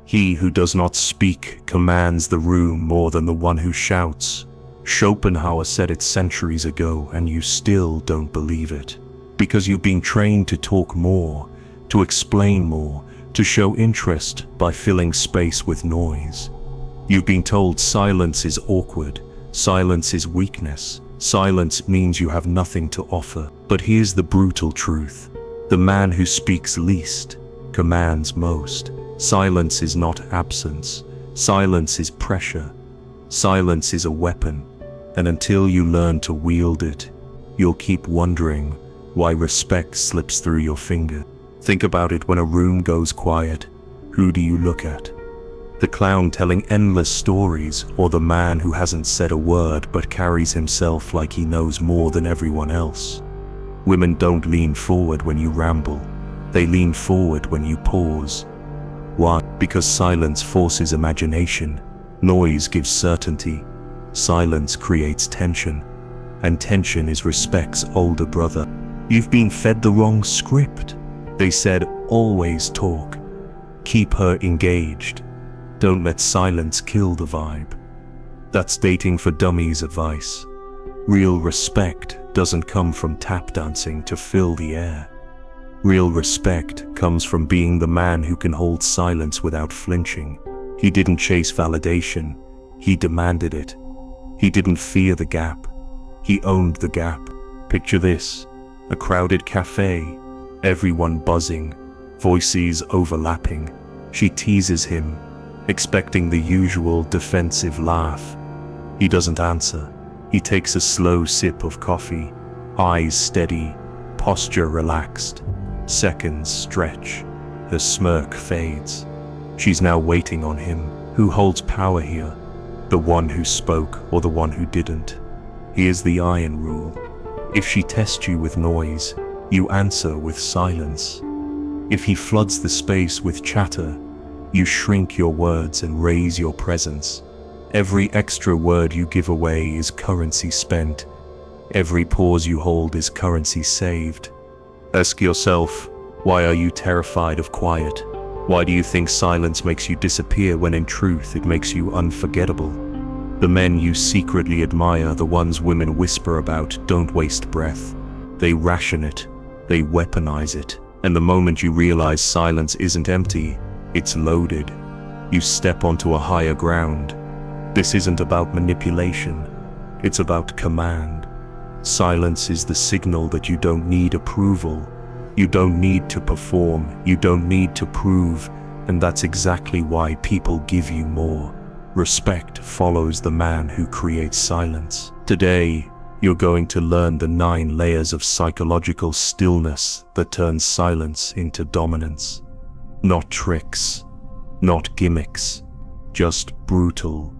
He who does not speak commands the room more than the one who shouts. Schopenhauer said it centuries ago, and you still don't believe it. Because you've been trained to talk more, to explain more, to show interest by filling space with noise. You've been told silence is awkward, silence is weakness, silence means you have nothing to offer. But here's the brutal truth. The man who speaks least commands most. Silence is not absence. Silence is pressure. Silence is a weapon. And until you learn to wield it, you'll keep wondering why respect slips through your finger. Think about it. When a room goes quiet, who do you look at? The clown telling endless stories, or the man who hasn't said a word but carries himself like he knows more than everyone else? Women don't lean forward when you ramble. They lean forward when you pause. Why? Because silence forces imagination. Noise gives certainty. Silence creates tension. And tension is respect's older brother. You've been fed the wrong script. They said, always talk. Keep her engaged. Don't let silence kill the vibe. That's dating for dummies advice. Real respect doesn't come from tap dancing to fill the air. Real respect comes from being the man who can hold silence without flinching. He didn't chase validation. He demanded it. He didn't fear the gap. He owned the gap. Picture this. A crowded cafe. Everyone buzzing. Voices overlapping. She teases him, expecting the usual defensive laugh. He doesn't answer. He takes a slow sip of coffee. Eyes steady. Posture relaxed. Seconds stretch. Her smirk fades. She's now waiting on him. Who holds power here? The one who spoke or the one who didn't? Here's the iron rule. If she tests you with noise, you answer with silence. If he floods the space with chatter, you shrink your words and raise your presence. Every extra word you give away is currency spent. Every pause you hold is currency saved. Ask yourself, why are you terrified of quiet? Why do you think silence makes you disappear when in truth it makes you unforgettable? The men you secretly admire, the ones women whisper about, don't waste breath. They ration it. They weaponize it. And the moment you realize silence isn't empty, it's loaded, you step onto a higher ground. This isn't about manipulation. It's about command. Silence is the signal that you don't need approval. You don't need to perform. You don't need to prove. And that's exactly why people give you more. Respect follows the man who creates silence. Today, you're going to learn the 9 layers of psychological stillness that turns silence into dominance. Not tricks, not gimmicks, just brutal,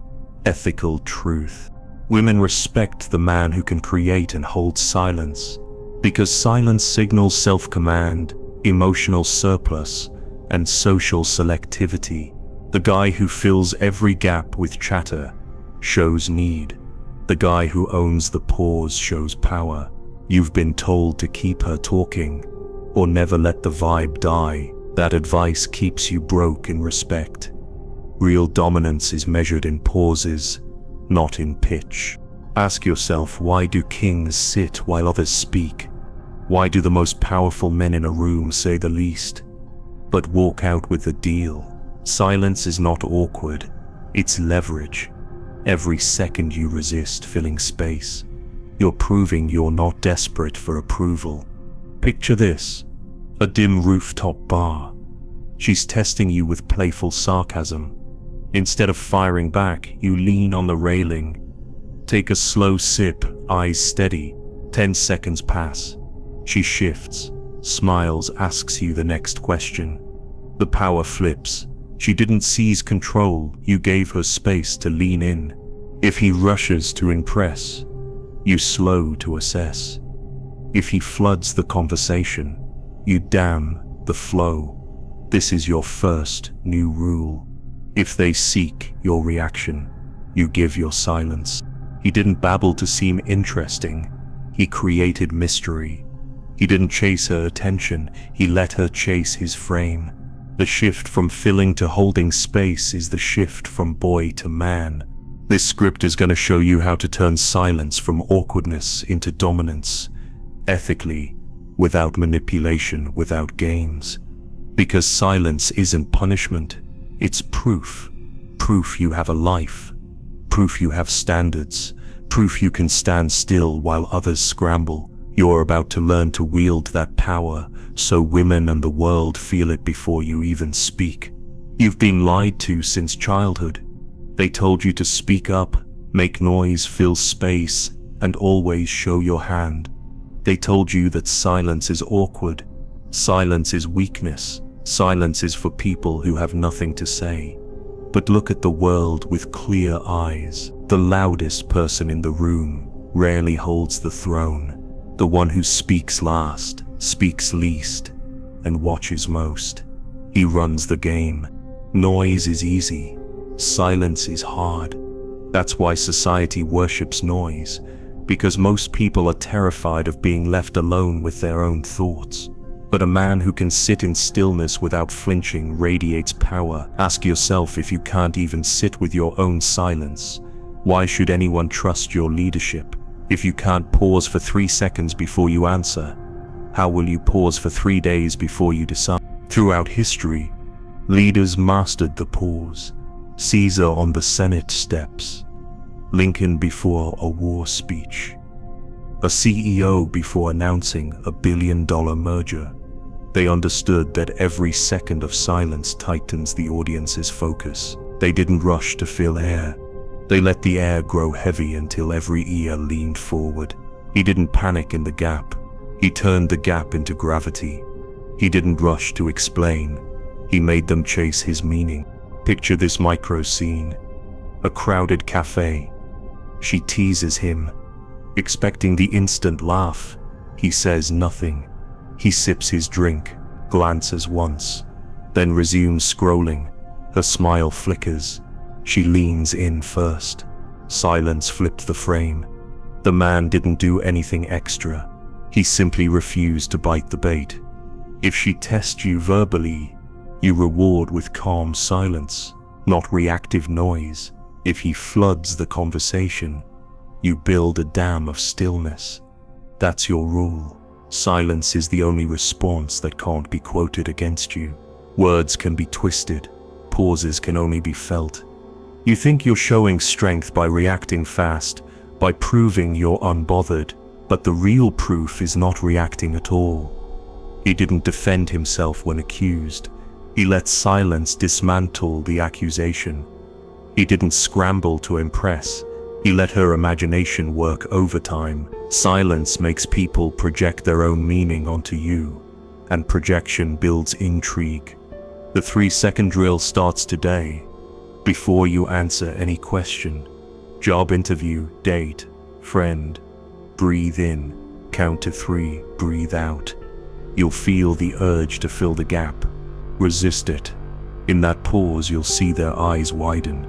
ethical truth. Women respect the man who can create and hold silence, because silence signals self-command, emotional surplus, and social selectivity. The guy who fills every gap with chatter shows need. The guy who owns the pause shows power. You've been told to keep her talking, or never let the vibe die. That advice keeps you broke in respect. Real dominance is measured in pauses, not in pitch. Ask yourself, why do kings sit while others speak? Why do the most powerful men in a room say the least, but walk out with the deal? Silence is not awkward, it's leverage. Every second you resist filling space, you're proving you're not desperate for approval. Picture this, a dim rooftop bar. She's testing you with playful sarcasm. Instead of firing back, you lean on the railing. Take a slow sip, eyes steady. 10 seconds pass. She shifts, smiles, asks you the next question. The power flips. She didn't seize control, you gave her space to lean in. If he rushes to impress, you slow to assess. If he floods the conversation, you dam the flow. This is your first new rule. If they seek your reaction, you give your silence. He didn't babble to seem interesting. He created mystery. He didn't chase her attention. He let her chase his frame. The shift from filling to holding space is the shift from boy to man. This script is going to show you how to turn silence from awkwardness into dominance, ethically, without manipulation, without games. Because silence isn't punishment, it's proof. Proof you have a life. Proof you have standards. Proof you can stand still while others scramble. You're about to learn to wield that power, so women and the world feel it before you even speak. You've been lied to since childhood. They told you to speak up, make noise, fill space, and always show your hand. They told you that silence is awkward, silence is weakness, silence is for people who have nothing to say. But look at the world with clear eyes. The loudest person in the room rarely holds the throne. The one who speaks last, speaks least, and watches most. He runs the game. Noise is easy. Silence is hard. That's why society worships noise, because most people are terrified of being left alone with their own thoughts. But a man who can sit in stillness without flinching radiates power. Ask yourself, if you can't even sit with your own silence, why should anyone trust your leadership? If you can't pause for 3 seconds before you answer, how will you pause for 3 days before you decide? Throughout history, leaders mastered the pause. Caesar on the Senate steps, Lincoln before a war speech, a CEO before announcing a billion-dollar merger. They understood that every second of silence tightens the audience's focus. They didn't rush to fill air. They let the air grow heavy until every ear leaned forward. He didn't panic in the gap. He turned the gap into gravity. He didn't rush to explain. He made them chase his meaning. Picture this micro scene. A crowded cafe. She teases him, expecting the instant laugh. He says nothing. He sips his drink, glances once, then resumes scrolling. Her smile flickers. She leans in first. Silence flipped the frame. The man didn't do anything extra. He simply refused to bite the bait. If she tests you verbally, you reward with calm silence, not reactive noise. If he floods the conversation, you build a dam of stillness. That's your rule. Silence is the only response that can't be quoted against you. Words can be twisted. Pauses can only be felt. You think you're showing strength by reacting fast, by proving you're unbothered, but the real proof is not reacting at all. He didn't defend himself when accused. He let silence dismantle the accusation. He didn't scramble to impress. He let her imagination work overtime. Silence makes people project their own meaning onto you, and projection builds intrigue. The 3-second drill starts today. Before you answer any question, job interview, date, friend, breathe in, count to 3, breathe out. You'll feel the urge to fill the gap. Resist it. In that pause, you'll see their eyes widen.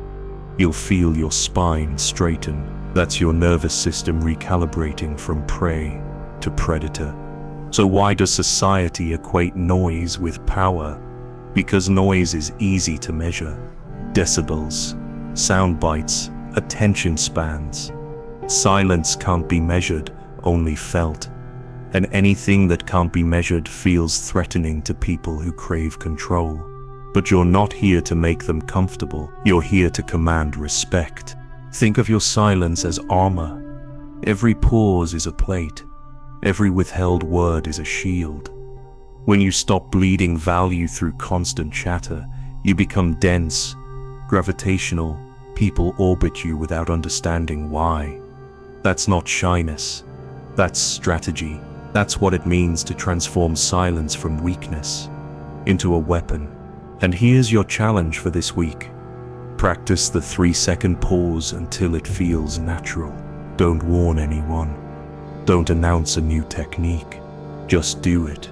You'll feel your spine straighten. That's your nervous system recalibrating from prey to predator. So why does society equate noise with power? Because noise is easy to measure. Decibels, sound bites, attention spans. Silence can't be measured, only felt. And anything that can't be measured feels threatening to people who crave control. But you're not here to make them comfortable. You're here to command respect. Think of your silence as armor. Every pause is a plate. Every withheld word is a shield. When you stop bleeding value through constant chatter, you become dense, gravitational. People orbit you without understanding why. That's not shyness. That's strategy. That's what it means to transform silence from weakness into a weapon. And here's your challenge for this week. Practice the 3-second pause until it feels natural. Don't warn anyone. Don't announce a new technique. Just do it.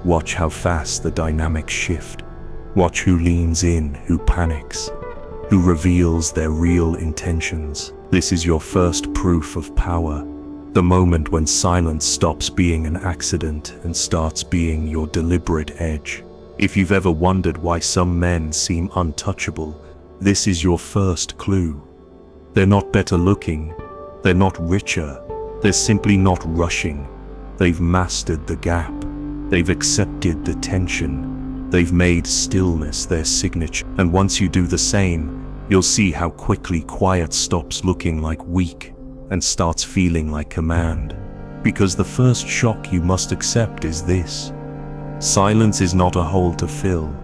Watch how fast the dynamics shift. Watch who leans in, who panics, who reveals their real intentions. This is your first proof of power. The moment when silence stops being an accident and starts being your deliberate edge. If you've ever wondered why some men seem untouchable, this is your first clue. They're not better looking, they're not richer, they're simply not rushing. They've mastered the gap, they've accepted the tension, they've made stillness their signature. And once you do the same, you'll see how quickly quiet stops looking like weak and starts feeling like command. Because the first shock you must accept is this: silence is not a hole to fill,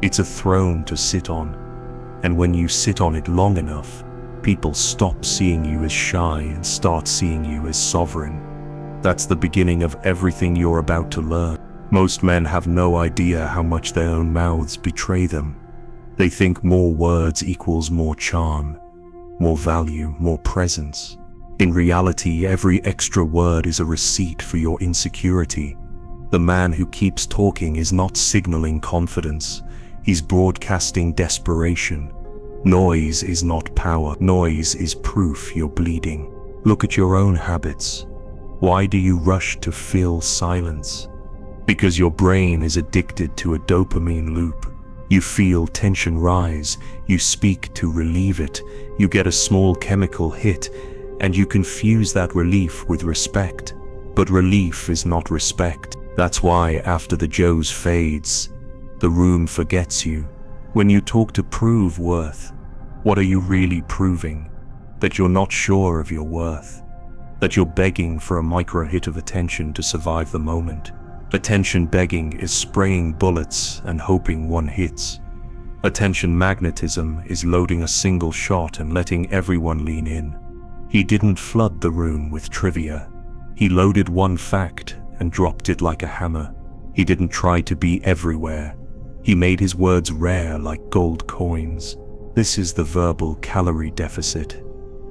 it's a throne to sit on. And when you sit on it long enough, people stop seeing you as shy and start seeing you as sovereign. That's the beginning of everything you're about to learn. Most men have no idea how much their own mouths betray them. They think more words equals more charm, more value, more presence. In reality, every extra word is a receipt for your insecurity. The man who keeps talking is not signaling confidence, he's broadcasting desperation. Noise is not power, noise is proof you're bleeding. Look at your own habits. Why do you rush to fill silence? Because your brain is addicted to a dopamine loop. You feel tension rise, you speak to relieve it, you get a small chemical hit, and you confuse that relief with respect. But relief is not respect. That's why after the Joes fades, the room forgets you. When you talk to prove worth, what are you really proving? That you're not sure of your worth. That you're begging for a micro hit of attention to survive the moment. Attention begging is spraying bullets and hoping one hits. Attention magnetism is loading a single shot and letting everyone lean in. He didn't flood the room with trivia. He loaded one fact and dropped it like a hammer. He didn't try to be everywhere. He made his words rare like gold coins. This is the verbal calorie deficit.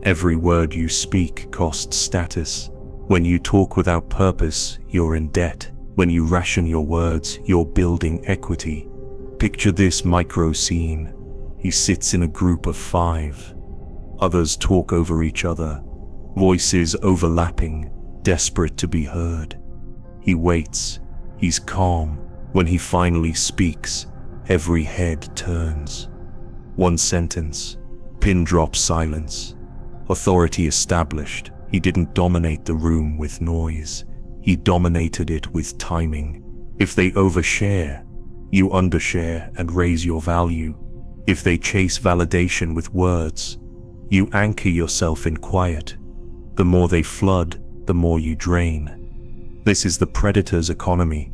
Every word you speak costs status. When you talk without purpose, you're in debt. When you ration your words, you're building equity. Picture this micro scene. He sits in a group of 5. Others talk over each other, voices overlapping, desperate to be heard. He waits. He's calm. When he finally speaks, every head turns. One sentence, pin drop silence. Authority established. He didn't dominate the room with noise. He dominated it with timing. If they overshare, you undershare and raise your value. If they chase validation with words, you anchor yourself in quiet. The more they flood, the more you drain. This is the predator's economy.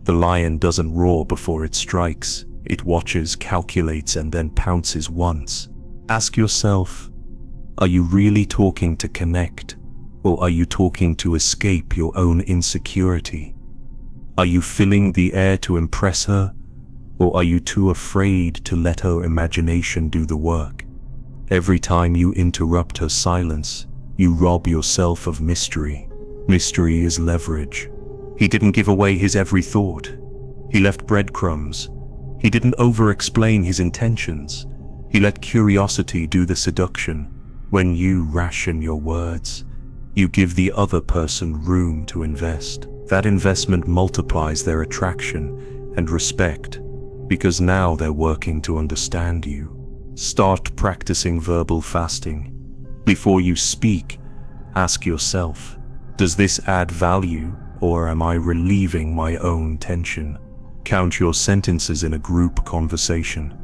The lion doesn't roar before it strikes. It watches, calculates, and then pounces once. Ask yourself, are you really talking to connect? Or are you talking to escape your own insecurity? Are you filling the air to impress her? Or are you too afraid to let her imagination do the work? Every time you interrupt her silence, you rob yourself of mystery. Mystery is leverage. He didn't give away his every thought. He left breadcrumbs. He didn't over-explain his intentions. He let curiosity do the seduction. When you ration your words, you give the other person room to invest. That investment multiplies their attraction and respect, because now they're working to understand you. Start practicing verbal fasting. Before you speak, ask yourself, does this add value, or am I relieving my own tension? Count your sentences in a group conversation.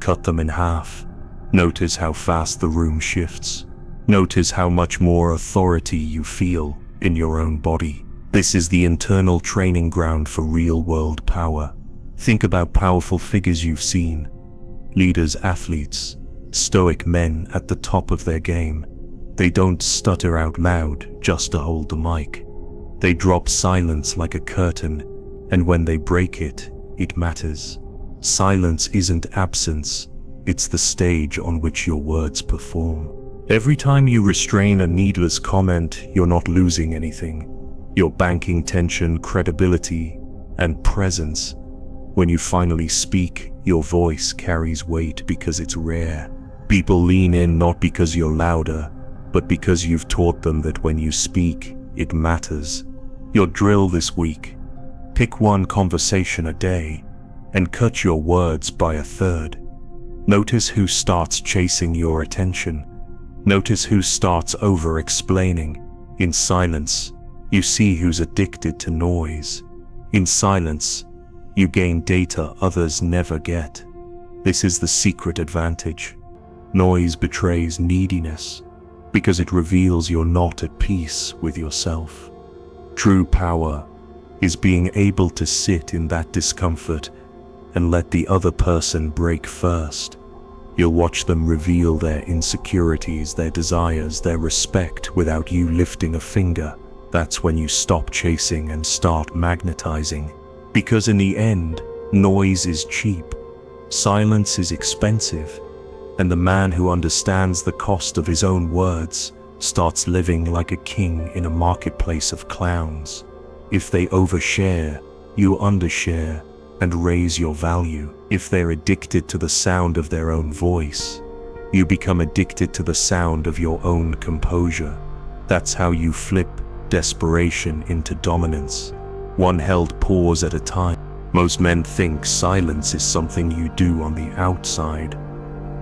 Cut them in half. Notice how fast the room shifts. Notice how much more authority you feel in your own body. This is the internal training ground for real-world power. Think about powerful figures you've seen. Leaders, athletes, stoic men at the top of their game. They don't stutter out loud just to hold the mic. They drop silence like a curtain, and when they break it, it matters. Silence isn't absence, it's the stage on which your words perform. Every time you restrain a needless comment, you're not losing anything. You're banking tension, credibility, and presence. When you finally speak, your voice carries weight because it's rare. People lean in not because you're louder, but because you've taught them that when you speak, it matters. Your drill this week: pick one conversation a day and cut your words by a third. Notice who starts chasing your attention. Notice who starts over-explaining. In silence, you see who's addicted to noise. In silence, you gain data others never get. This is the secret advantage. Noise betrays neediness because it reveals you're not at peace with yourself. True power is being able to sit in that discomfort and let the other person break first. You'll watch them reveal their insecurities, their desires, their respect without you lifting a finger. That's when you stop chasing and start magnetizing. Because in the end, noise is cheap, silence is expensive, and the man who understands the cost of his own words starts living like a king in a marketplace of clowns. If they overshare, you undershare and raise your value. If they're addicted to the sound of their own voice, you become addicted to the sound of your own composure. That's how you flip desperation into dominance, one held pause at a time. Most men think silence is something you do on the outside.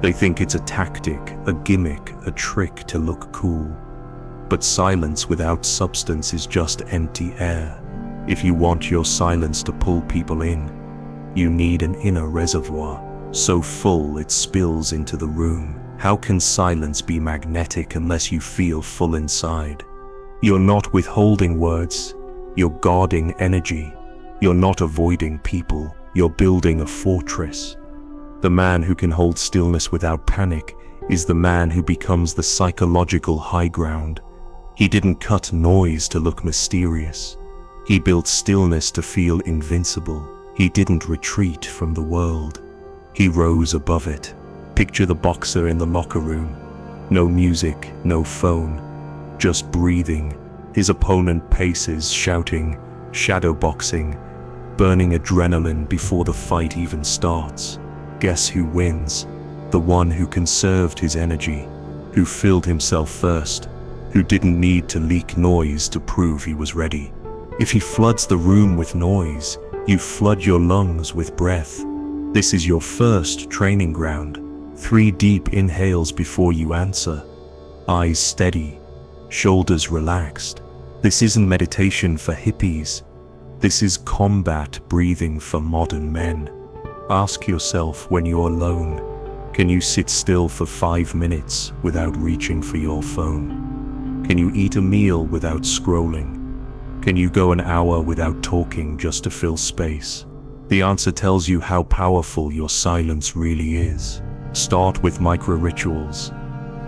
They think it's a tactic, a gimmick, a trick to look cool. But silence without substance is just empty air. If you want your silence to pull people in, you need an inner reservoir, so full it spills into the room. How can silence be magnetic unless you feel full inside? You're not withholding words, you're guarding energy. You're not avoiding people, you're building a fortress. The man who can hold stillness without panic is the man who becomes the psychological high ground. He didn't cut noise to look mysterious. He built stillness to feel invincible. He didn't retreat from the world. He rose above it. Picture the boxer in the locker room. No music, no phone, just breathing. His opponent paces, shouting, shadowboxing, burning adrenaline before the fight even starts. Guess who wins? The one who conserved his energy, who filled himself first, who didn't need to leak noise to prove he was ready. If he floods the room with noise, you flood your lungs with breath. This is your first training ground. 3 deep inhales before you answer. Eyes steady, shoulders relaxed. This isn't meditation for hippies. This is combat breathing for modern men. Ask yourself when you're alone, can you sit still for 5 minutes without reaching for your phone? Can you eat a meal without scrolling? Can you go an hour without talking just to fill space? The answer tells you how powerful your silence really is. Start with micro rituals.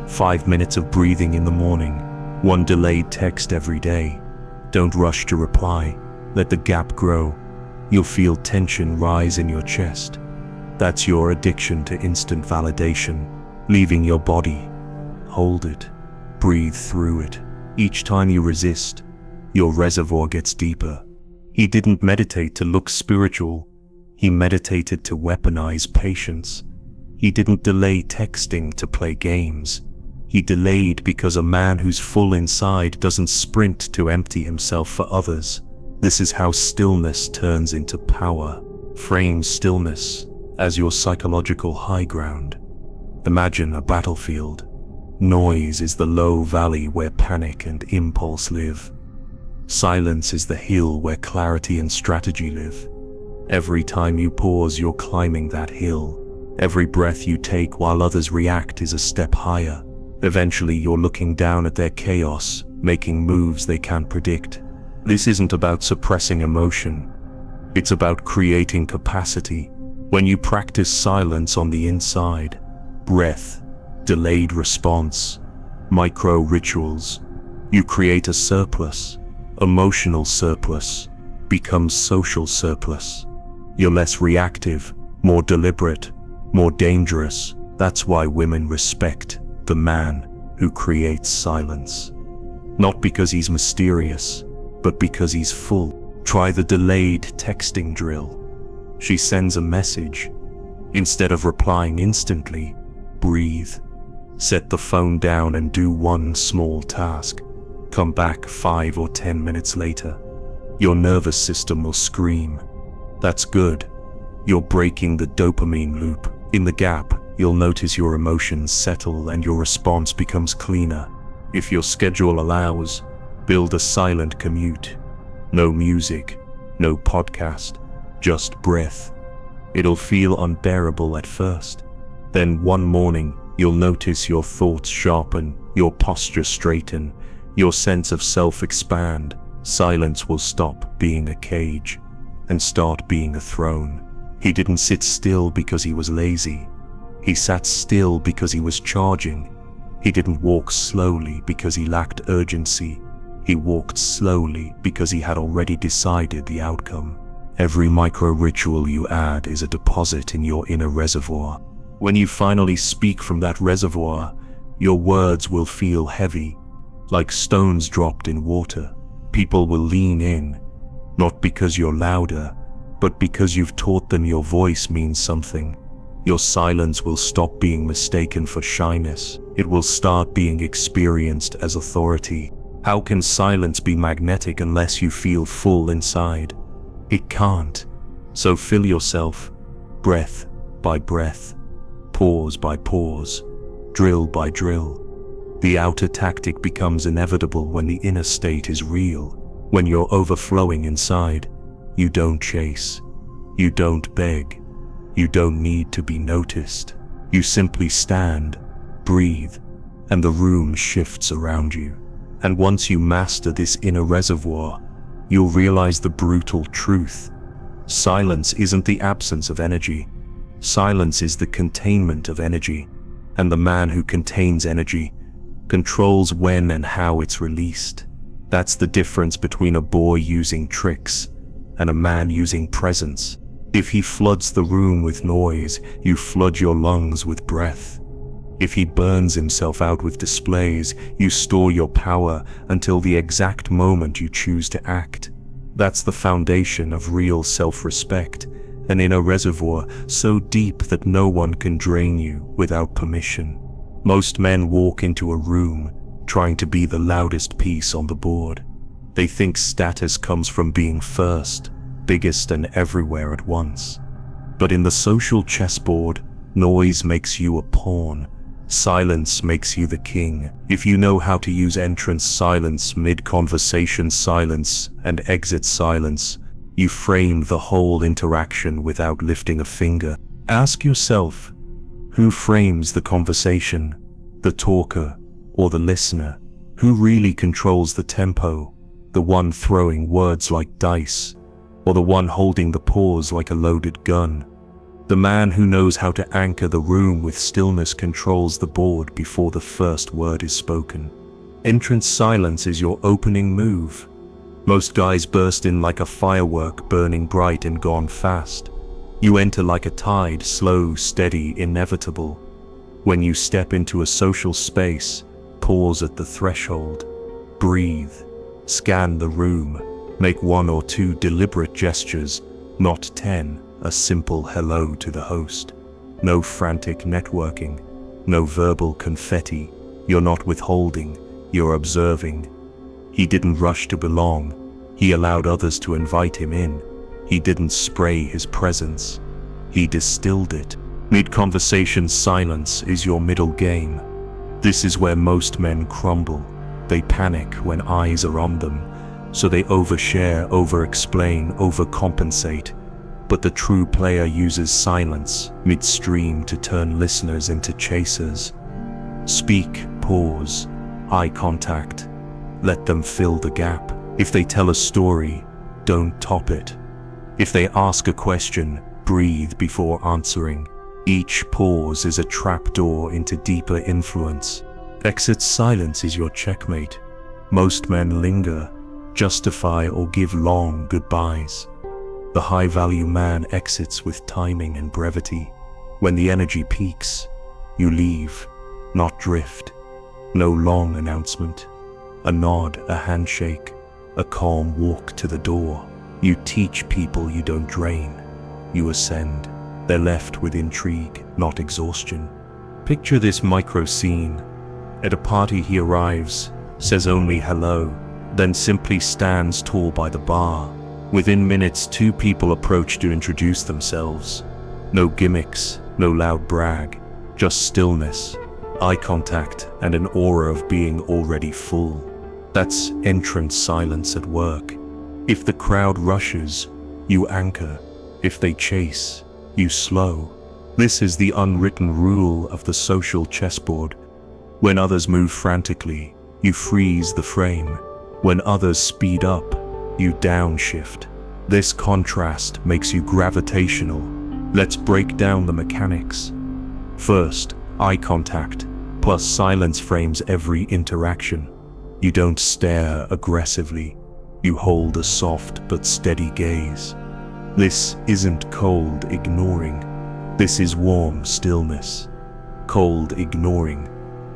5 minutes of breathing in the morning, 1 delayed text every day. Don't rush to reply. Let the gap grow. You'll feel tension rise in your chest. That's your addiction to instant validation, leaving your body. Hold it. Breathe through it. Each time you resist, your reservoir gets deeper. He didn't meditate to look spiritual. He meditated to weaponize patience. He didn't delay texting to play games. He delayed because a man who's full inside doesn't sprint to empty himself for others. This is how stillness turns into power. Frame stillness as your psychological high ground. Imagine a battlefield. Noise is the low valley where panic and impulse live. Silence is the hill where clarity and strategy live. Every time you pause, you're climbing that hill. Every breath you take while others react is a step higher. Eventually, you're looking down at their chaos, making moves they can't predict. This isn't about suppressing emotion. It's about creating capacity. When you practice silence on the inside, breath, delayed response, micro rituals, you create a surplus. Emotional surplus becomes social surplus. You're less reactive, more deliberate, more dangerous. That's why women respect the man who creates silence. Not because he's mysterious, but because he's full. Try the delayed texting drill. She sends a message. Instead of replying instantly, breathe. Set the phone down and do one small task. Come back 5 or 10 minutes later. Your nervous system will scream. That's good. You're breaking the dopamine loop. In the gap, you'll notice your emotions settle and your response becomes cleaner. If your schedule allows, build a silent commute. No music, no podcast, just breath. It'll feel unbearable at first. Then one morning, you'll notice your thoughts sharpen, your posture straighten, your sense of self expand. Silence will stop being a cage and start being a throne. He didn't sit still because he was lazy. He sat still because he was charging. He didn't walk slowly because he lacked urgency. He walked slowly because he had already decided the outcome. Every micro-ritual you add is a deposit in your inner reservoir. When you finally speak from that reservoir, your words will feel heavy, like stones dropped in water. People will lean in, not because you're louder, but because you've taught them your voice means something. Your silence will stop being mistaken for shyness. It will start being experienced as authority. How can silence be magnetic unless you feel full inside? It can't. So fill yourself, breath by breath, pause by pause, drill by drill. The outer tactic becomes inevitable when the inner state is real. When you're overflowing inside, you don't chase, you don't beg, you don't need to be noticed. You simply stand, breathe, and the room shifts around you. And once you master this inner reservoir, you'll realize the brutal truth. Silence isn't the absence of energy. Silence is the containment of energy. And the man who contains energy controls when and how it's released. That's the difference between a boy using tricks and a man using presence. If he floods the room with noise, you flood your lungs with breath. If he burns himself out with displays, you store your power until the exact moment you choose to act. That's the foundation of real self-respect, an inner reservoir so deep that no one can drain you without permission. Most men walk into a room trying to be the loudest piece on the board. They think status comes from being first, biggest and everywhere at once. But in the social chessboard, noise makes you a pawn. Silence makes you the king. If you know how to use entrance silence, mid-conversation silence, and exit silence, you frame the whole interaction without lifting a finger. Ask yourself, who frames the conversation? The talker or the listener? Who really controls the tempo? The one throwing words like dice, or the one holding the pause like a loaded gun? The man who knows how to anchor the room with stillness controls the board before the first word is spoken. Entrance silence is your opening move. Most guys burst in like a firework, burning bright and gone fast. You enter like a tide, slow, steady, inevitable. When you step into a social space, pause at the threshold, breathe, scan the room, make one or two deliberate gestures, not 10. A simple hello to the host. No frantic networking, no verbal confetti. You're not withholding, you're observing. He didn't rush to belong. He allowed others to invite him in. He didn't spray his presence. He distilled it. Mid-conversation silence is your middle game. This is where most men crumble. They panic when eyes are on them, so they overshare, over-explain, overcompensate. But the true player uses silence midstream to turn listeners into chasers. Speak, pause, eye contact. Let them fill the gap. If they tell a story, don't top it. If they ask a question, breathe before answering. Each pause is a trapdoor into deeper influence. Exit silence is your checkmate. Most men linger, justify or give long goodbyes. The high-value man exits with timing and brevity. When the energy peaks, you leave, not drift. No long announcement. A nod, a handshake, a calm walk to the door. You teach people, you don't drain. You ascend. They're left with intrigue, not exhaustion. Picture this micro scene. At a party he arrives, says only hello, then simply stands tall by the bar, Within minutes, two people approach to introduce themselves. No gimmicks, no loud brag, just stillness, eye contact, and an aura of being already full. That's entrance silence at work. If the crowd rushes, you anchor. If they chase, you slow. This is the unwritten rule of the social chessboard. When others move frantically, you freeze the frame. When others speed up, you downshift. This contrast makes you gravitational. Let's break down the mechanics. First, eye contact, plus silence frames every interaction. You don't stare aggressively. You hold a soft but steady gaze. This isn't cold ignoring. This is warm stillness. Cold ignoring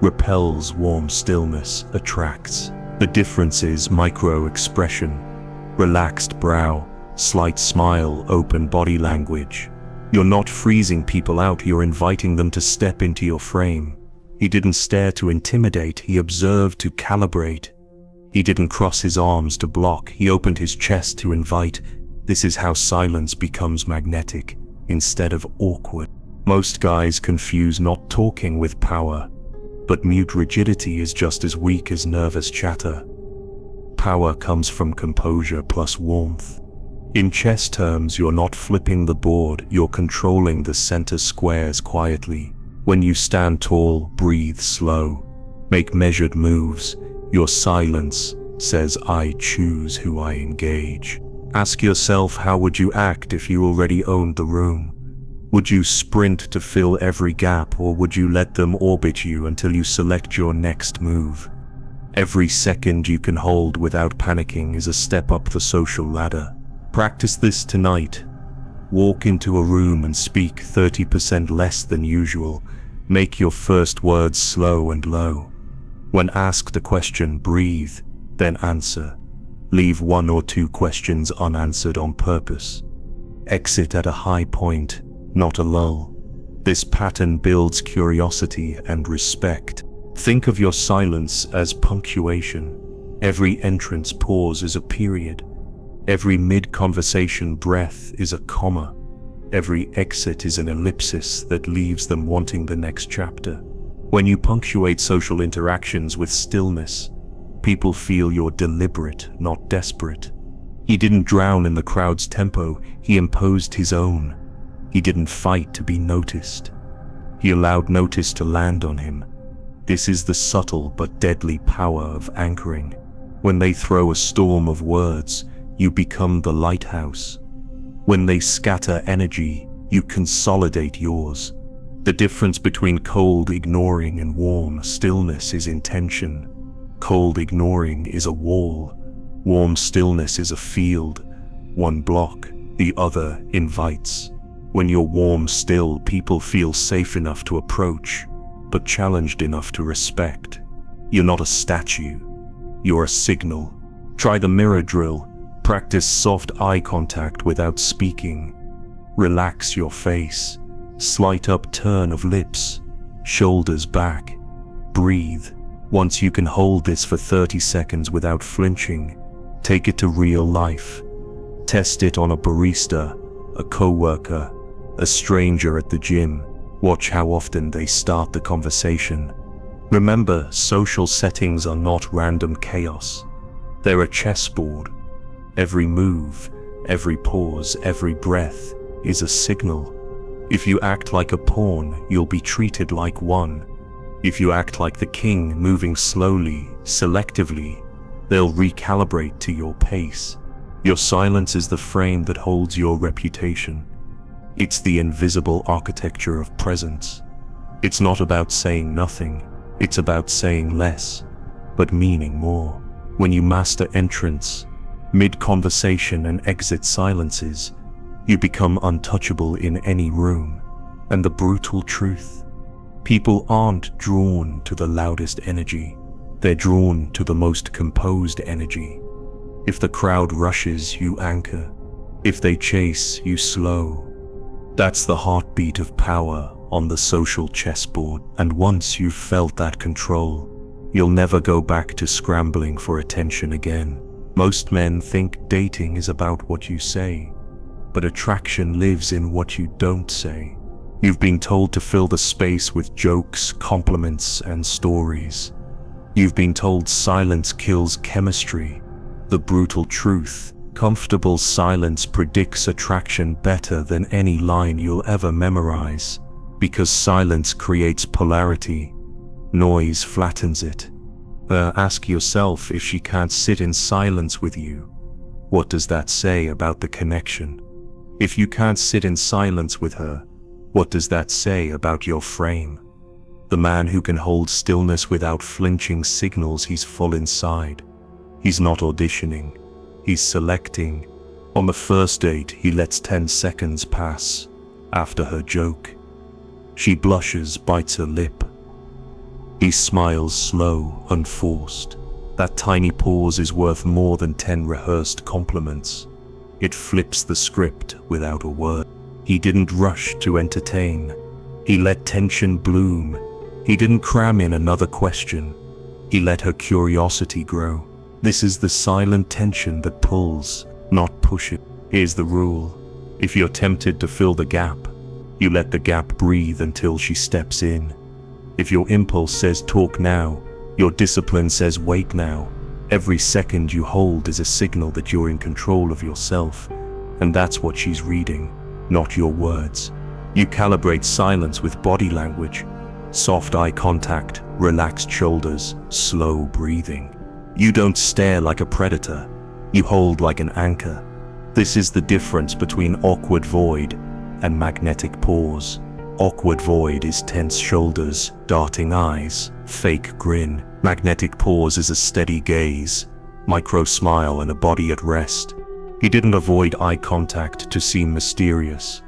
repels, warm stillness attracts. The difference is micro-expression. Relaxed brow, slight smile, open body language. You're not freezing people out, you're inviting them to step into your frame. He didn't stare to intimidate, he observed to calibrate. He didn't cross his arms to block, he opened his chest to invite. This is how silence becomes magnetic instead of awkward. Most guys confuse not talking with power, but mute rigidity is just as weak as nervous chatter. Power comes from composure plus warmth. In chess terms, you're not flipping the board, you're controlling the center squares quietly. When you stand tall, breathe slow, make measured moves. Your silence says, I choose who I engage. Ask yourself, how would you act if you already owned the room? Would you sprint to fill every gap, or would you let them orbit you until you select your next move? Every second you can hold without panicking is a step up the social ladder. Practice this tonight. Walk into a room and speak 30% less than usual. Make your first words slow and low. When asked a question, breathe, then answer. Leave one or two questions unanswered on purpose. Exit at a high point, not a lull. This pattern builds curiosity and respect. Think of your silence as punctuation. Every entrance pause is a period. Every mid-conversation breath is a comma. Every exit is an ellipsis that leaves them wanting the next chapter. When you punctuate social interactions with stillness, people feel you're deliberate, not desperate. He didn't drown in the crowd's tempo, he imposed his own. He didn't fight to be noticed. He allowed notice to land on him. This is the subtle but deadly power of anchoring. When they throw a storm of words, you become the lighthouse. When they scatter energy, you consolidate yours. The difference between cold ignoring and warm stillness is intention. Cold ignoring is a wall. Warm stillness is a field. One block, the other invites. When you're warm still, people feel safe enough to approach, but challenged enough to respect. You're not a statue. You're a signal. Try the mirror drill. Practice soft eye contact without speaking. Relax your face. Slight upturn of lips. Shoulders back. Breathe. Once you can hold this for 30 seconds without flinching, take it to real life. Test it on a barista, a coworker, a stranger at the gym. Watch how often they start the conversation. Remember, social settings are not random chaos. They're a chessboard. Every move, every pause, every breath is a signal. If you act like a pawn, you'll be treated like one. If you act like the king, moving slowly, selectively, they'll recalibrate to your pace. Your silence is the frame that holds your reputation. It's the invisible architecture of presence. It's not about saying nothing, it's about saying less, but meaning more. When you master entrance, mid-conversation and exit silences, you become untouchable in any room. And the brutal truth, people aren't drawn to the loudest energy, they're drawn to the most composed energy. If the crowd rushes, you anchor. If they chase, you slow. That's the heartbeat of power on the social chessboard. And once you've felt that control, you'll never go back to scrambling for attention again. Most men think dating is about what you say, but attraction lives in what you don't say. You've been told to fill the space with jokes, compliments, and stories. You've been told silence kills chemistry. The brutal truth: comfortable silence predicts attraction better than any line you'll ever memorize, because silence creates polarity. Noise flattens it. Ask yourself, if she can't sit in silence with you, what does that say about the connection? If you can't sit in silence with her, what does that say about your frame? The man who can hold stillness without flinching signals he's full inside. He's not auditioning, he's selecting. On the first date, he lets 10 seconds pass after her joke. She blushes, bites her lip. He smiles slow, unforced. That tiny pause is worth more than 10 rehearsed compliments. It flips the script without a word. He didn't rush to entertain. He let tension bloom. He didn't cram in another question. He let her curiosity grow. This is the silent tension that pulls, not pushes. Here's the rule: if you're tempted to fill the gap, you let the gap breathe until she steps in. If your impulse says talk now, your discipline says wait now. Every second you hold is a signal that you're in control of yourself, and that's what she's reading, not your words. You calibrate silence with body language: soft eye contact, relaxed shoulders, slow breathing. You don't stare like a predator, you hold like an anchor. This is the difference between awkward void and magnetic pause. Awkward void is tense shoulders, darting eyes, fake grin. Magnetic pause is a steady gaze, micro smile, and a body at rest. He didn't avoid eye contact to seem mysterious.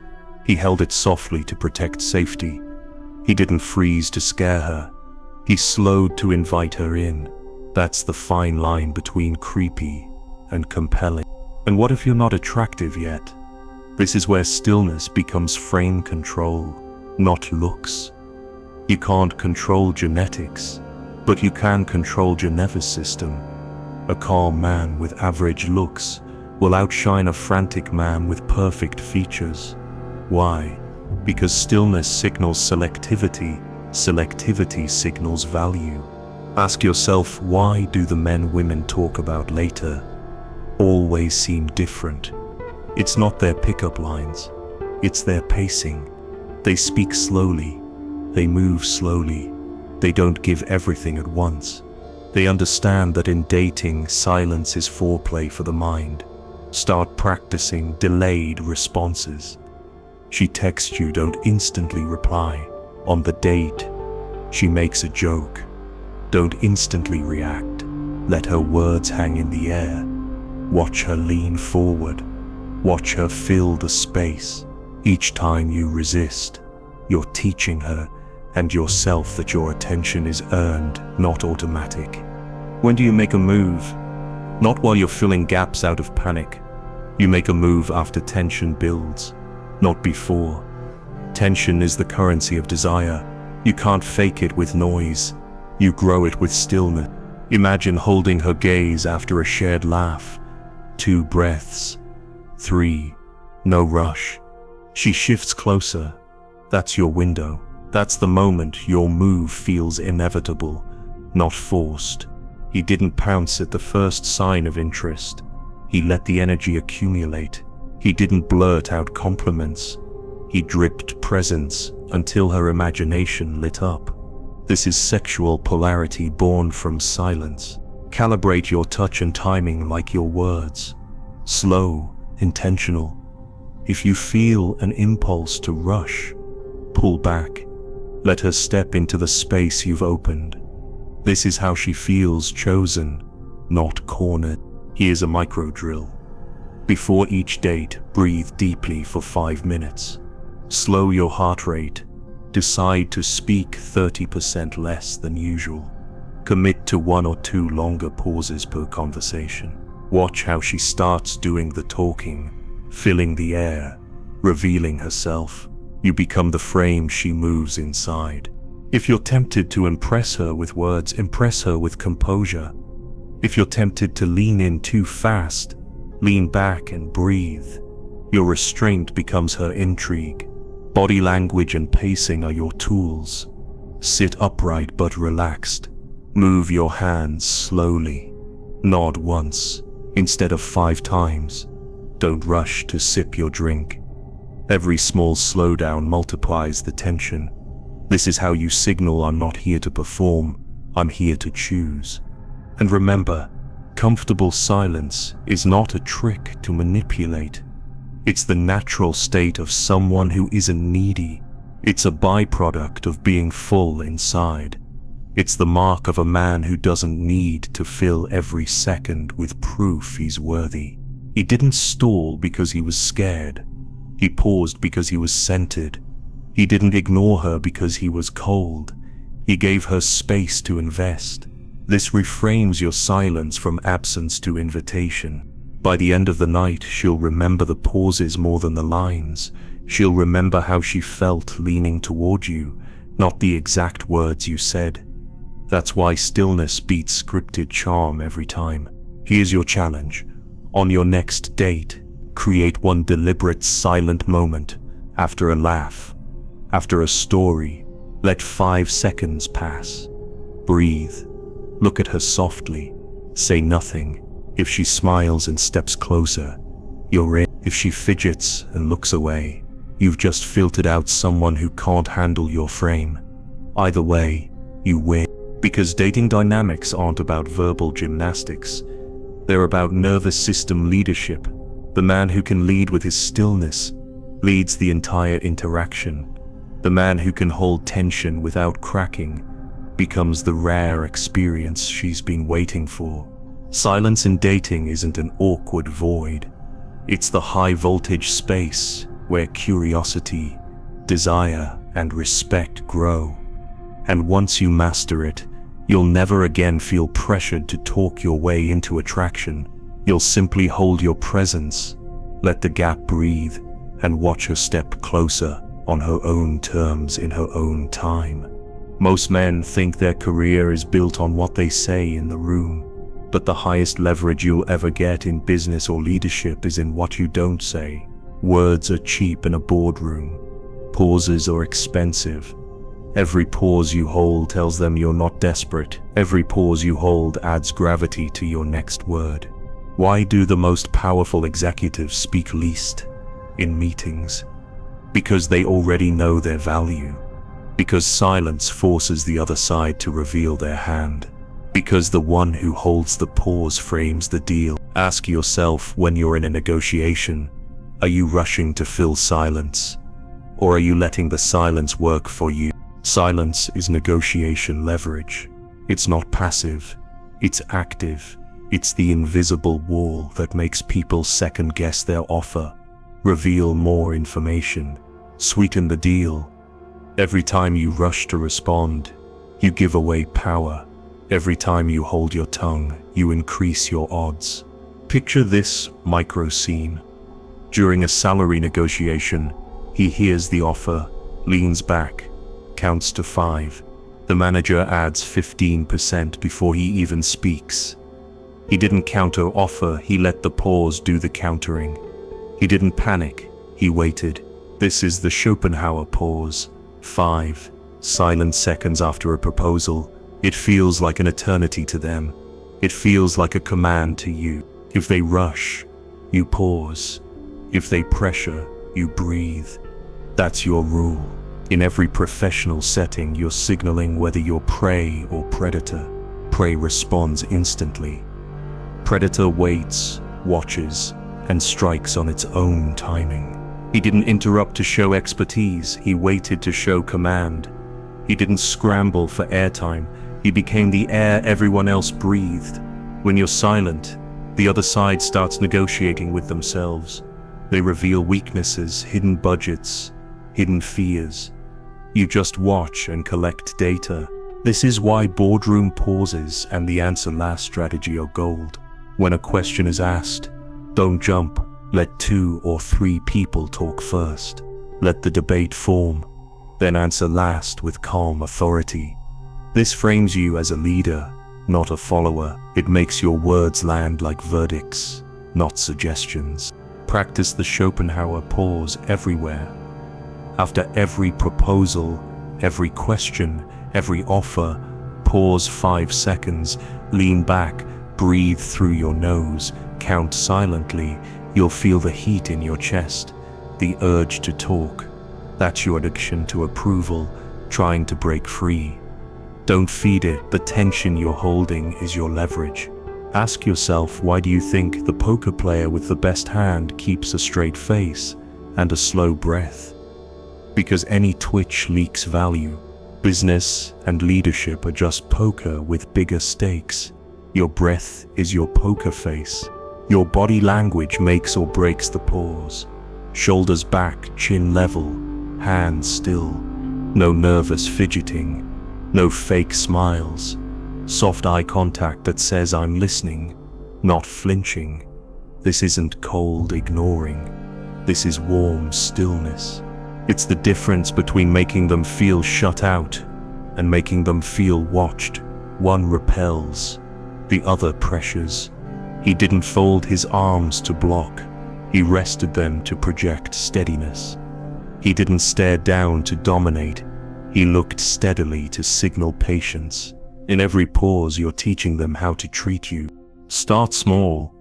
He held it softly to protect safety. He didn't freeze to scare her. He slowed to invite her in. That's the fine line between creepy and compelling. And what if you're not attractive yet? This is where stillness becomes frame control, not looks. You can't control genetics, but you can control your nervous system. A calm man with average looks will outshine a frantic man with perfect features. Why? Because stillness signals selectivity, selectivity signals value. Ask yourself, why do the men women talk about later always seem different? It's not their pickup lines, it's their pacing. They speak slowly, they move slowly, they don't give everything at once. They understand that in dating, silence is foreplay for the mind. Start practicing delayed responses. She texts you, don't instantly reply. On the date, she makes a joke. Don't instantly react. Let her words hang in the air. Watch her lean forward. Watch her fill the space. Each time you resist, you're teaching her and yourself that your attention is earned, not automatic. When do you make a move? Not while you're filling gaps out of panic. You make a move after tension builds, not before. Tension is the currency of desire. You can't fake it with noise. You grow it with stillness. Imagine holding her gaze after a shared laugh. 2 breaths. 3. No rush. She shifts closer. That's your window. That's the moment your move feels inevitable, not forced. He didn't pounce at the first sign of interest. He let the energy accumulate. He didn't blurt out compliments. He dripped presence until her imagination lit up. This is sexual polarity born from silence. Calibrate your touch and timing like your words. Slow, intentional. If you feel an impulse to rush, pull back. Let her step into the space you've opened. This is how she feels chosen, not cornered. Here's a micro drill. Before each date, breathe deeply for 5 minutes. Slow your heart rate. Decide to speak 30% less than usual. Commit to 1 or 2 longer pauses per conversation. Watch how she starts doing the talking, filling the air, revealing herself. You become the frame she moves inside. If you're tempted to impress her with words, impress her with composure. If you're tempted to lean in too fast, lean back and breathe. Your restraint becomes her intrigue. Body language and pacing are your tools. Sit upright but relaxed. Move your hands slowly. Nod once instead of 5 times. Don't rush to sip your drink. Every small slowdown multiplies the tension. This is how you signal, I'm not here to perform, I'm here to choose. And remember, comfortable silence is not a trick to manipulate. It's the natural state of someone who isn't needy. It's a byproduct of being full inside. It's the mark of a man who doesn't need to fill every second with proof he's worthy. He didn't stall because he was scared. He paused because he was centered. He didn't ignore her because he was cold. He gave her space to invest. This reframes your silence from absence to invitation. By the end of the night, she'll remember the pauses more than the lines. She'll remember how she felt leaning toward you, not the exact words you said. That's why stillness beats scripted charm every time. Here's your challenge. On your next date, create one deliberate silent moment. After a laugh, after a story, let 5 seconds pass. Breathe. Look at her softly. Say nothing. If she smiles and steps closer, you're in. If she fidgets and looks away, you've just filtered out someone who can't handle your frame. Either way, you win. Because dating dynamics aren't about verbal gymnastics. They're about nervous system leadership. The man who can lead with his stillness leads the entire interaction. The man who can hold tension without cracking becomes the rare experience she's been waiting for. Silence in dating isn't an awkward void. It's the high voltage space where curiosity, desire, and respect grow. And once you master it, you'll never again feel pressured to talk your way into attraction. You'll simply hold your presence, let the gap breathe, and watch her step closer on her own terms in her own time. Most men think their career is built on what they say in the room, but the highest leverage you'll ever get in business or leadership is in what you don't say. Words are cheap in a boardroom. Pauses are expensive. Every pause you hold tells them you're not desperate. Every pause you hold adds gravity to your next word. Why do the most powerful executives speak least in meetings? Because they already know their value. Because silence forces the other side to reveal their hand. Because the one who holds the pause frames the deal. Ask yourself when you're in a negotiation, are you rushing to fill silence? Or are you letting the silence work for you? Silence is negotiation leverage. It's not passive, it's active. It's the invisible wall that makes people second-guess their offer, reveal more information, sweeten the deal. Every time you rush to respond, you give away power. Every time you hold your tongue, you increase your odds. Picture this micro scene. During a salary negotiation, he hears the offer, leans back, counts to 5. The manager adds 15% before he even speaks. He didn't counter offer, he let the pause do the countering. He didn't panic, he waited. This is the Schopenhauer pause. 5 silent seconds after a proposal. It feels like an eternity to them. It feels like a command to you. If they rush, you pause. If they pressure, you breathe. That's your rule. In every professional setting, you're signaling whether you're prey or predator. Prey responds instantly. Predator waits, watches, and strikes on its own timing. He didn't interrupt to show expertise, he waited to show command. He didn't scramble for airtime, he became the air everyone else breathed. When you're silent, the other side starts negotiating with themselves. They reveal weaknesses, hidden budgets, hidden fears. You just watch and collect data. This is why boardroom pauses and the answer last strategy are gold. When a question is asked, don't jump. Let 2 or 3 people talk first. Let the debate form, then answer last with calm authority. This frames you as a leader, not a follower. It makes your words land like verdicts, not suggestions. Practice the Schopenhauer pause everywhere. After every proposal, every question, every offer, pause 5 seconds, lean back, breathe through your nose, count silently. You'll feel the heat in your chest, the urge to talk. That's your addiction to approval, trying to break free. Don't feed it. The tension you're holding is your leverage. Ask yourself, why do you think the poker player with the best hand keeps a straight face and a slow breath? Because any twitch leaks value. Business and leadership are just poker with bigger stakes. Your breath is your poker face. Your body language makes or breaks the pause. Shoulders back, chin level, hands still. No nervous fidgeting, no fake smiles. Soft eye contact that says I'm listening, not flinching. This isn't cold ignoring. This is warm stillness. It's the difference between making them feel shut out and making them feel watched. One repels, the other pressures. He didn't fold his arms to block. He rested them to project steadiness. He didn't stare down to dominate. He looked steadily to signal patience. In every pause, you're teaching them how to treat you. Start small.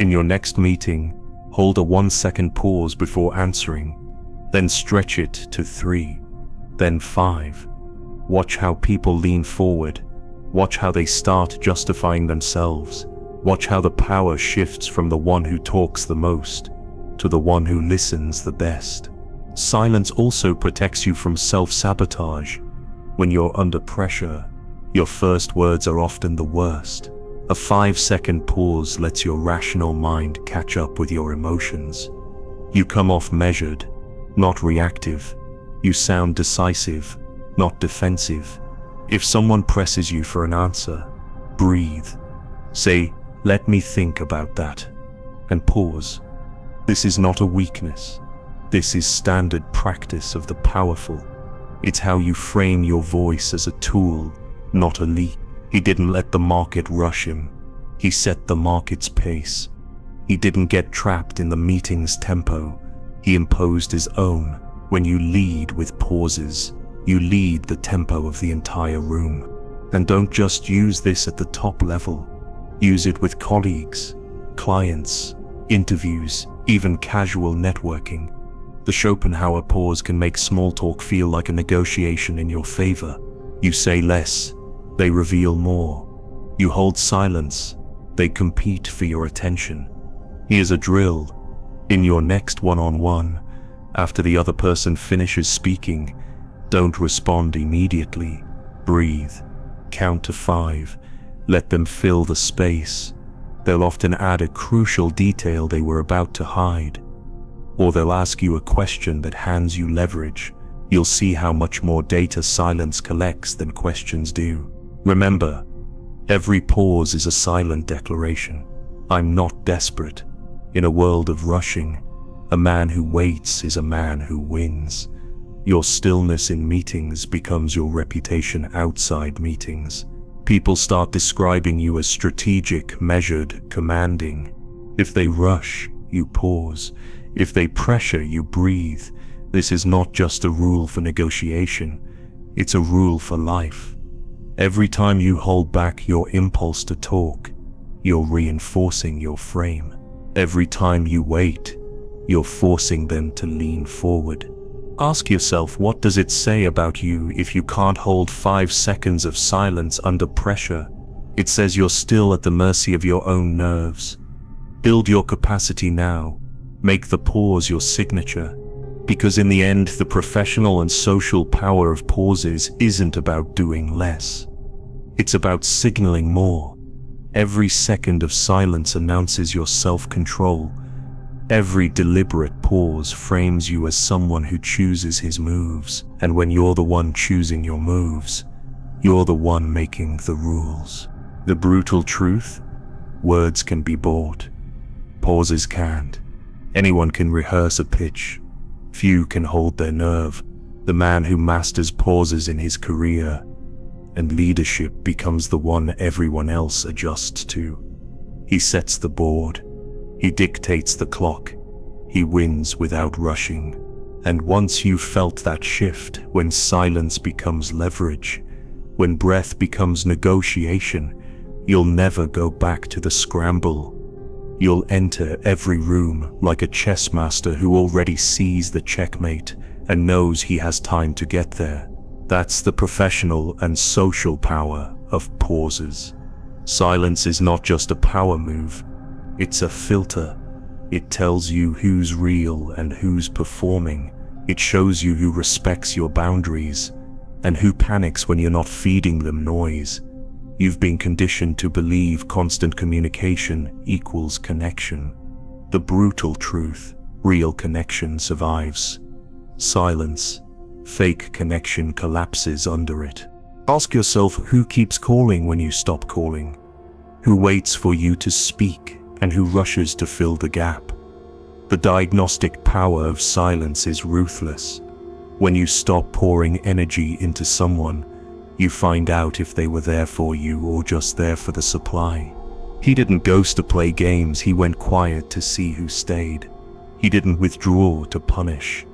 In your next meeting, hold a 1-second pause before answering. Then stretch it to 3, then 5. Watch how people lean forward. Watch how they start justifying themselves. Watch how the power shifts from the one who talks the most to the one who listens the best. Silence also protects you from self-sabotage. When you're under pressure, your first words are often the worst. A 5-second pause lets your rational mind catch up with your emotions. You come off measured, not reactive. You sound decisive, not defensive. If someone presses you for an answer, breathe. Say, "Let me think about that," and pause. This is not a weakness. This is standard practice of the powerful. It's how you frame your voice as a tool, not a leak. He didn't let the market rush him. He set the market's pace. He didn't get trapped in the meeting's tempo. He imposed his own. When you lead with pauses, you lead the tempo of the entire room. And don't just use this at the top level. Use it with colleagues, clients, interviews, even casual networking. The Schopenhauer pause can make small talk feel like a negotiation in your favor. You say less, they reveal more. You hold silence, they compete for your attention. Here's a drill. In your next one-on-one, after the other person finishes speaking, don't respond immediately. Breathe. Count to 5. Let them fill the space. They'll often add a crucial detail they were about to hide. Or they'll ask you a question that hands you leverage. You'll see how much more data silence collects than questions do. Remember, every pause is a silent declaration. I'm not desperate. In a world of rushing, a man who waits is a man who wins. Your stillness in meetings becomes your reputation outside meetings. People start describing you as strategic, measured, commanding. If they rush, you pause. If they pressure, you breathe. This is not just a rule for negotiation. It's a rule for life. Every time you hold back your impulse to talk, you're reinforcing your frame. Every time you wait, you're forcing them to lean forward. Ask yourself, what does it say about you if you can't hold 5 seconds of silence under pressure? It says you're still at the mercy of your own nerves. Build your capacity now. Make the pause your signature. Because in the end, the professional and social power of pauses isn't about doing less. It's about signaling more. Every second of silence announces your self-control. Every deliberate pause frames you as someone who chooses his moves. And when you're the one choosing your moves, you're the one making the rules. The brutal truth? Words can be bought. Pauses can't. Anyone can rehearse a pitch. Few can hold their nerve. The man who masters pauses in his career and leadership becomes the one everyone else adjusts to. He sets the board. He dictates the clock. He wins without rushing. And once you've felt that shift, when silence becomes leverage, when breath becomes negotiation, you'll never go back to the scramble. You'll enter every room like a chess master who already sees the checkmate and knows he has time to get there. That's the professional and social power of pauses. Silence is not just a power move, it's a filter. It tells you who's real and who's performing. It shows you who respects your boundaries and who panics when you're not feeding them noise. You've been conditioned to believe constant communication equals connection. The brutal truth: real connection survives silence. Fake connection collapses under it. Ask yourself who keeps calling when you stop calling, who waits for you to speak, and who rushes to fill the gap. The diagnostic power of silence is ruthless. When you stop pouring energy into someone, you find out if they were there for you or just there for the supply. He didn't ghost to play games, he went quiet to see who stayed. He didn't withdraw to punish.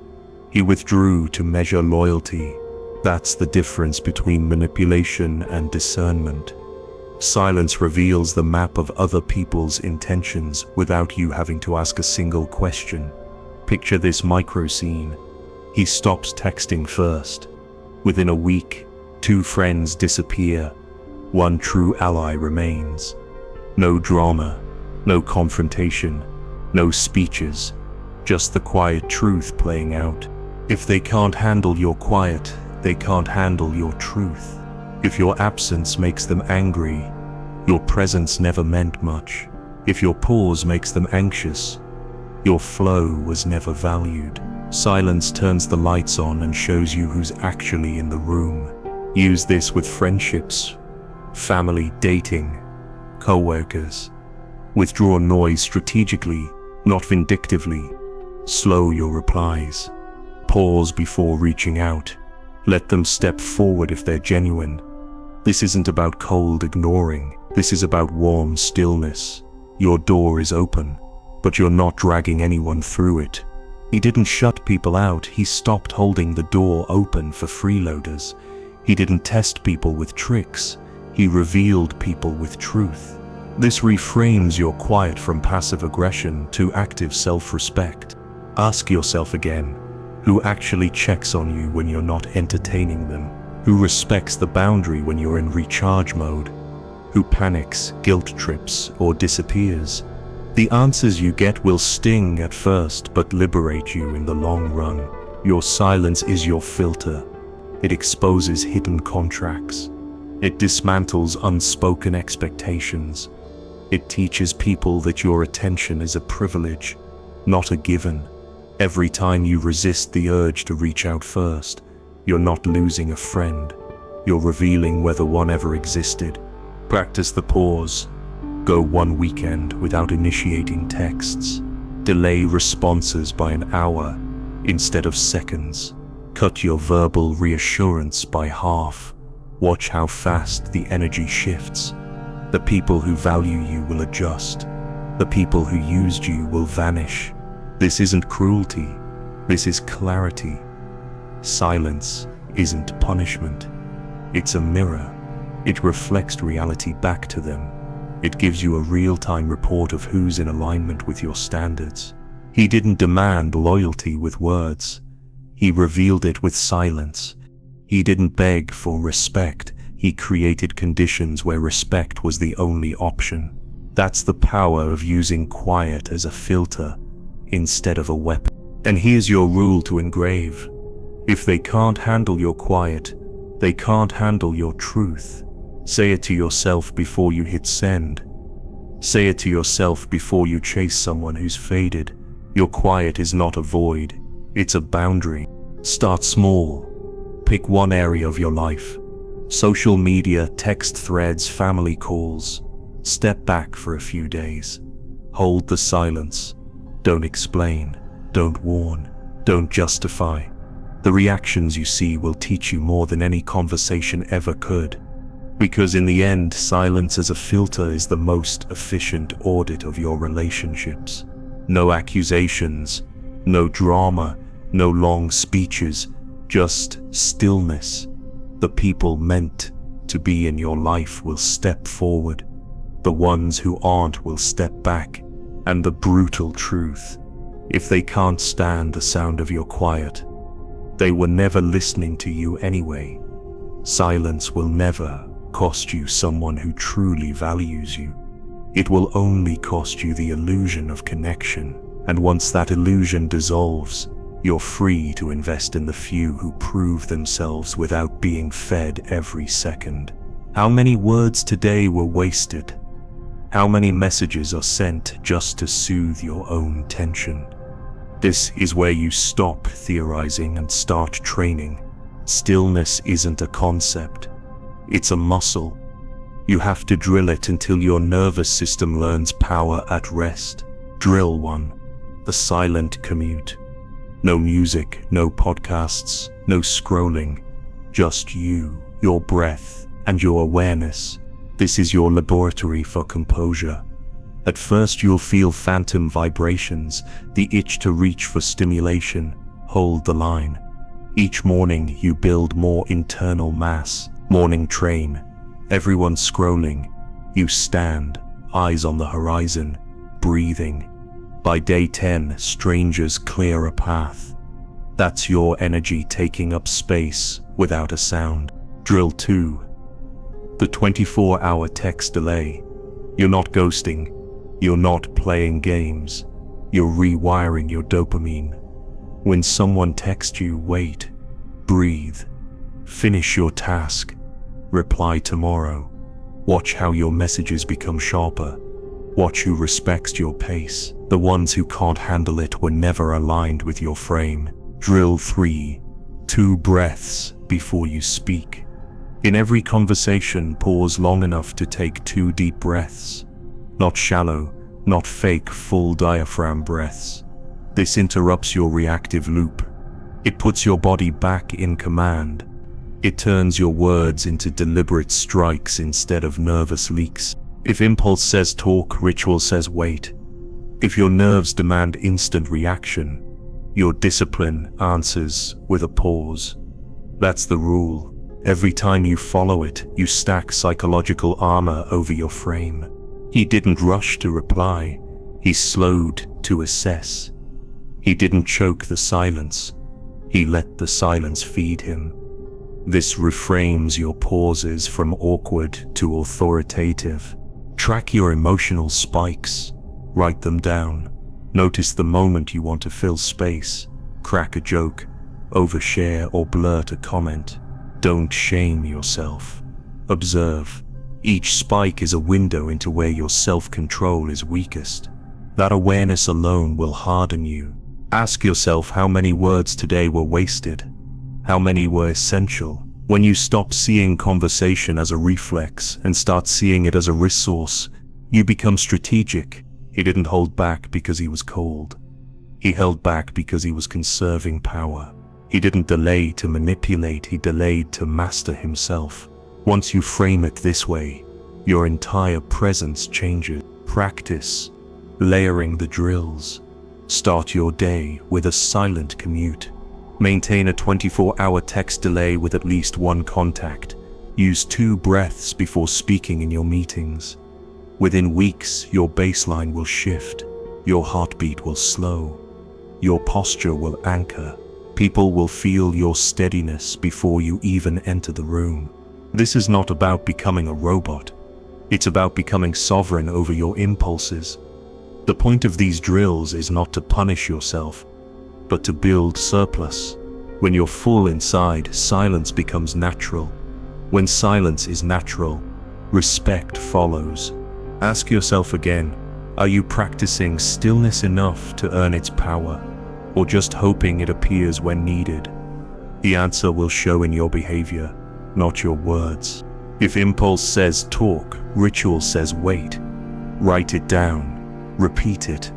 He withdrew to measure loyalty. That's the difference between manipulation and discernment. Silence reveals the map of other people's intentions without you having to ask a single question. Picture this micro scene. He stops texting first. Within a week, 2 friends disappear. 1 true ally remains. No drama, no confrontation, no speeches, just the quiet truth playing out. If they can't handle your quiet, they can't handle your truth. If your absence makes them angry, your presence never meant much. If your pause makes them anxious, your flow was never valued. Silence turns the lights on and shows you who's actually in the room. Use this with friendships, family, dating, co-workers. Withdraw noise strategically, not vindictively. Slow your replies. Pause before reaching out. Let them step forward if they're genuine. This isn't about cold ignoring. This is about warm stillness. Your door is open, but you're not dragging anyone through it. He didn't shut people out. He stopped holding the door open for freeloaders. He didn't test people with tricks. He revealed people with truth. This reframes your quiet from passive aggression to active self-respect. Ask yourself again, who actually checks on you when you're not entertaining them? Who respects the boundary when you're in recharge mode? Who panics, guilt trips, or disappears? The answers you get will sting at first, but liberate you in the long run. Your silence is your filter. It exposes hidden contracts. It dismantles unspoken expectations. It teaches people that your attention is a privilege, not a given. Every time you resist the urge to reach out first, you're not losing a friend. You're revealing whether one ever existed. Practice the pause. Go 1 weekend without initiating texts. Delay responses by an hour instead of seconds. Cut your verbal reassurance by half. Watch how fast the energy shifts. The people who value you will adjust. The people who used you will vanish. This isn't cruelty. This is clarity. Silence isn't punishment. It's a mirror. It reflects reality back to them. It gives you a real-time report of who's in alignment with your standards. He didn't demand loyalty with words. He revealed it with silence. He didn't beg for respect. He created conditions where respect was the only option. That's the power of using quiet as a filter instead of a weapon. And here's your rule to engrave. If they can't handle your quiet, they can't handle your truth. Say it to yourself before you hit send. Say it to yourself before you chase someone who's faded. Your quiet is not a void, it's a boundary. Start small. Pick one area of your life. Social media, text threads, family calls. Step back for a few days. Hold the silence. Don't explain. Don't warn. Don't justify. The reactions you see will teach you more than any conversation ever could. Because in the end, silence as a filter is the most efficient audit of your relationships. No accusations, no drama, no long speeches, just stillness. The people meant to be in your life will step forward. The ones who aren't will step back. And the brutal truth, if they can't stand the sound of your quiet, they were never listening to you anyway. Silence will never cost you someone who truly values you. It will only cost you the illusion of connection. And once that illusion dissolves, you're free to invest in the few who prove themselves without being fed every second. How many words today were wasted? How many messages are sent just to soothe your own tension? This is where you stop theorizing and start training. Stillness isn't a concept. It's a muscle. You have to drill it until your nervous system learns power at rest. Drill 1. The silent commute. No music, no podcasts, no scrolling. Just you, your breath, and your awareness. This is your laboratory for composure. At first you'll feel phantom vibrations, the itch to reach for stimulation. Hold the line. Each morning you build more internal mass. Morning train. Everyone scrolling. You stand, eyes on the horizon, breathing. By day 10, strangers clear a path. That's your energy taking up space without a sound. Drill 2. The 24-hour text delay. You're not ghosting. You're not playing games. You're rewiring your dopamine. When someone texts you, wait, breathe, finish your task, reply tomorrow. Watch how your messages become sharper. Watch who respects your pace. The ones who can't handle it were never aligned with your frame. Drill 3. 2 breaths before you speak. In every conversation, pause long enough to take 2 deep breaths. Not shallow, not fake, full diaphragm breaths. This interrupts your reactive loop. It puts your body back in command. It turns your words into deliberate strikes instead of nervous leaks. If impulse says talk, ritual says wait. If your nerves demand instant reaction, your discipline answers with a pause. That's the rule. Every time you follow it, you stack psychological armor over your frame. He didn't rush to reply. He slowed to assess. He didn't choke the silence. He let the silence feed him. This reframes your pauses from awkward to authoritative. Track your emotional spikes. Write them down. Notice the moment you want to fill space. Crack a joke, overshare, or blurt a comment. Don't shame yourself. Observe. Each spike is a window into where your self-control is weakest. That awareness alone will harden you. Ask yourself how many words today were wasted. How many were essential? When you stop seeing conversation as a reflex and start seeing it as a resource, you become strategic. He didn't hold back because he was cold. He held back because he was conserving power. He didn't delay to manipulate, he delayed to master himself. Once you frame it this way, your entire presence changes. Practice layering the drills. Start your day with a silent commute. Maintain a 24-hour text delay with at least 1 contact. Use 2 breaths before speaking in your meetings. Within weeks, your baseline will shift. Your heartbeat will slow. Your posture will anchor. People will feel your steadiness before you even enter the room. This is not about becoming a robot. It's about becoming sovereign over your impulses. The point of these drills is not to punish yourself, but to build surplus. When you're full inside, silence becomes natural. When silence is natural, respect follows. Ask yourself again, are you practicing stillness enough to earn its power, or just hoping it appears when needed? The answer will show in your behavior, not your words. If impulse says talk, ritual says wait. Write it down. Repeat it.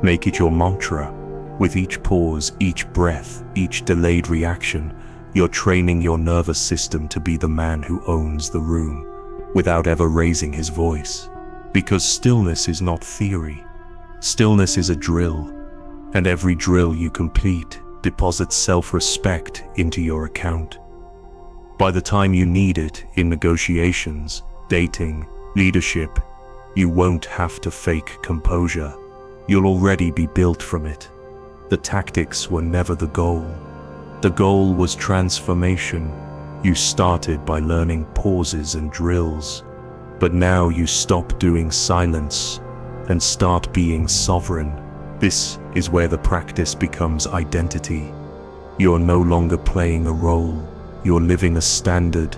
Make it your mantra. With each pause, each breath, each delayed reaction, you're training your nervous system to be the man who owns the room. without ever raising his voice. Because stillness is not theory. Stillness is a drill, and every drill you complete deposits self-respect into your account. By the time you need it in negotiations, dating, leadership, you won't have to fake composure. You'll already be built from it. The tactics were never the goal. The goal was transformation. You started by learning pauses and drills, but now you stop doing silence and start being sovereign. This is where the practice becomes identity. You're no longer playing a role, you're living a standard.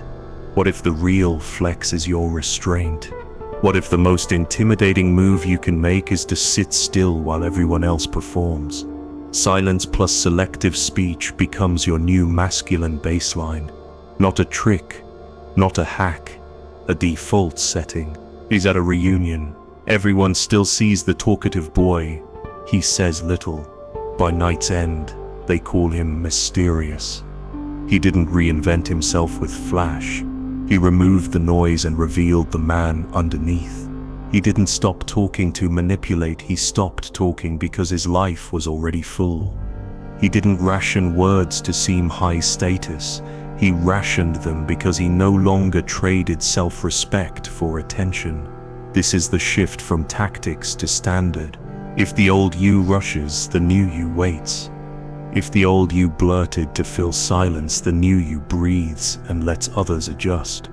What if the real flex is your restraint? What if the most intimidating move you can make is to sit still while everyone else performs? Silence plus selective speech becomes your new masculine baseline. Not a trick, not a hack, a default setting. He's at a reunion. Everyone still sees the talkative boy. He says little. By night's end, they call him mysterious. He didn't reinvent himself with flash. He removed the noise and revealed the man underneath. He didn't stop talking to manipulate. He stopped talking because his life was already full. He didn't ration words to seem high status. He rationed them because he no longer traded self-respect for attention. This is the shift from tactics to standard. If the old you rushes, the new you waits. If the old you blurted to fill silence, the new you breathes and lets others adjust.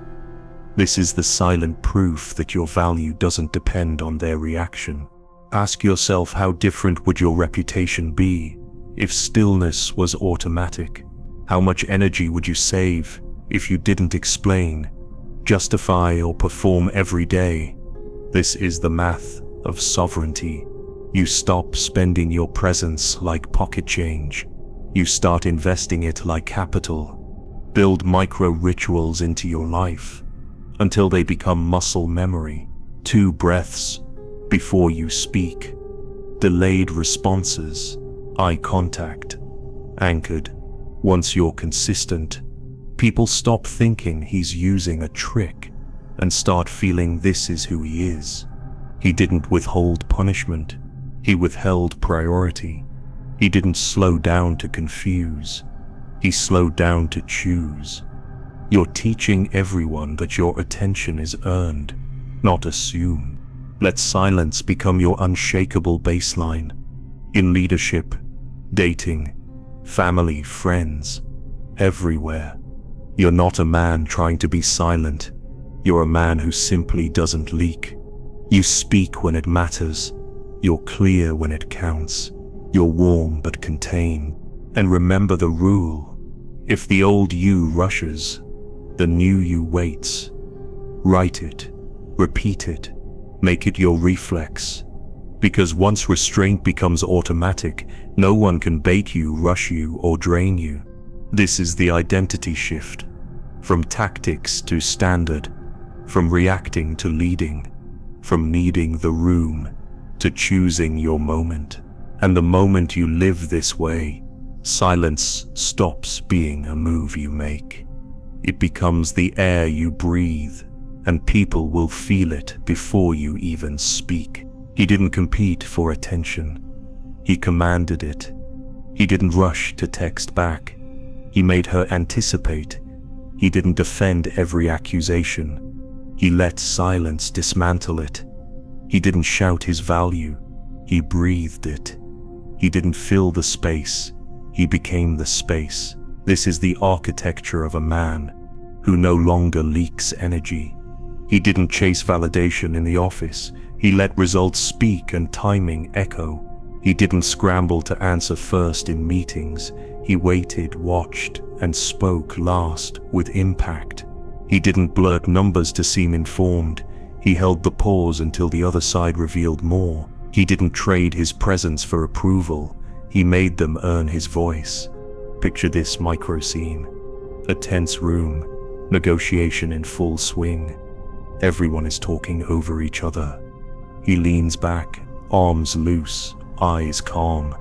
This is the silent proof that your value doesn't depend on their reaction. Ask yourself, how different would your reputation be if stillness was automatic? How much energy would you save if you didn't explain, justify, or perform every day? This is the math of sovereignty. You stop spending your presence like pocket change. You start investing it like capital. Build micro rituals into your life until they become muscle memory. 2 breaths before you speak. Delayed responses. Eye contact. Anchored. Once you're consistent, people stop thinking he's using a trick and start feeling this is who he is. He didn't withhold punishment. He withheld priority. He didn't slow down to confuse. He slowed down to choose. You're teaching everyone that your attention is earned, not assumed. Let silence become your unshakable baseline. In leadership, dating, family, friends, everywhere. You're not a man trying to be silent. You're a man who simply doesn't leak. You speak when it matters. You're clear when it counts. You're warm but contained. And remember the rule. If the old you rushes, the new you waits. Write it. Repeat it. Make it your reflex. Because once restraint becomes automatic, no one can bait you, rush you, or drain you. This is the identity shift. From tactics to standard. From reacting to leading. From needing the room to choosing your moment. And the moment you live this way, silence stops being a move you make. It becomes the air you breathe, and people will feel it before you even speak. He didn't compete for attention. He commanded it. He didn't rush to text back. He made her anticipate. He didn't defend every accusation. He let silence dismantle it. He didn't shout his value. He breathed it. He didn't fill the space. He became the space. This is the architecture of a man who no longer leaks energy. He didn't chase validation in the office. He let results speak and timing echo. He didn't scramble to answer first in meetings. He waited, watched, and spoke last with impact. He didn't blurt numbers to seem informed. He held the pause until the other side revealed more. He didn't trade his presence for approval. He made them earn his voice. Picture this micro scene. A tense room. Negotiation in full swing. Everyone is talking over each other. He leans back, arms loose, eyes calm.